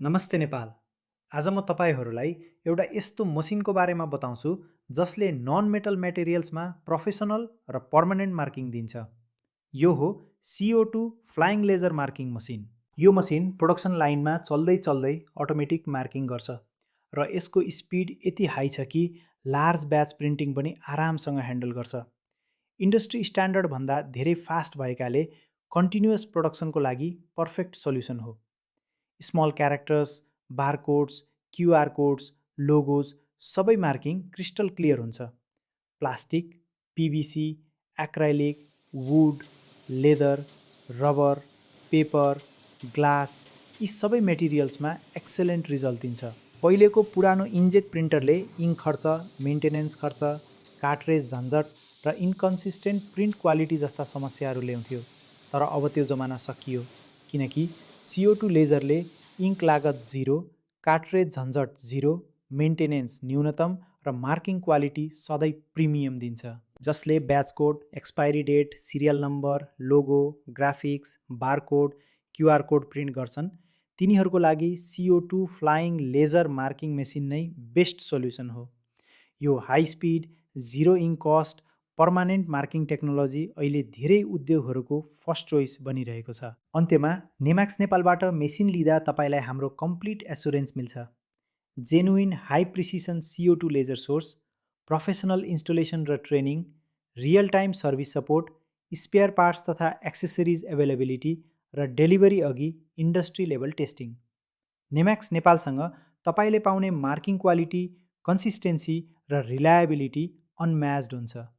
नमस्ते नेपाल। आज म तपाईँहरूलाई एउटा यस्तो मसिनको बारेमा बताउँछु जसले नन मेटल मेटेरियल्समा प्रोफेसनल र पर्मानेन्ट मार्किङ दिन्छ। यो हो CO2 flying laser marking machine. यो मसिन प्रोडक्सन लाइनमा चल्दै चल्दै अटोमेटिक मार्किङ गर्छ र यसको स्पिड यति हाई छ कि लार्ज ब्याच प्रिन्टिङ पनि आरामसँग ह्यान्डल गर्छ। इन्डस्ट्री स्ट्यान्डर्ड भन्दा धेरै फास्ट भएकाले कन्टिन्युअस प्रोडक्सनको लागि पर्फेक्ट सल्युसन हो। Small characters, barcodes, QR codes, logos सबै मार्किङ क्रिस्टल क्लियर हुन्छ। Plastic, PVC, acrylic, would, leather, rubber, paper, glass यी सबै मेटेरियल्समा एक्सेलेन्ट रिजल्ट दिन्छ। पहिलेको पुरानो इन्कजेट प्रिन्टरले इङ्क खर्च, मेन्टेनेन्स खर्च, कार्ट्रेज झन्झट र इन्कन्सिस्टेन्ट प्रिन्ट क्वालिटी जस्ता समस्याहरू ल्याउँथ्यो। तर अब त्यो जमाना सकियो, किनकि CO2 लेजरले इङ्क लागत 0, कार्ट्रेज झन्झट 0, मेन्टेनेन्स न्यूनतम र मार्किङ क्वालिटी सधैँ प्रिमियम दिन्छ। जसले batch code, expiry date, serial number, logo, graphics, barcode, QR code print गर्छन्, तिनीहरूको लागि CO2 flying laser marking machine नै बेस्ट सोल्युसन हो। यो high speed, zero ink cost, permanent marking technology अहिले धेरै उद्योगहरूको फर्स्ट चोइस बनिरहेको छ। अन्त्यमा नेमाक्स नेपालबाट मेसिन लिँदा तपाईँलाई हाम्रो कम्प्लिट एस्योरेन्स मिल्छ। Genuine high precision CO2 laser source, professional installation र training, real time service support, spare parts तथा एक्सेसरिज एभाइलेबिलिटी र डेलिभरी अघि इन्डस्ट्री लेभल टेस्टिङ। नेमाक्स नेपालसँग तपाईँले पाउने मार्किङ क्वालिटी, कन्सिस्टेन्सी र रिलायबिलिटी अनम्याच्ड हुन्छ।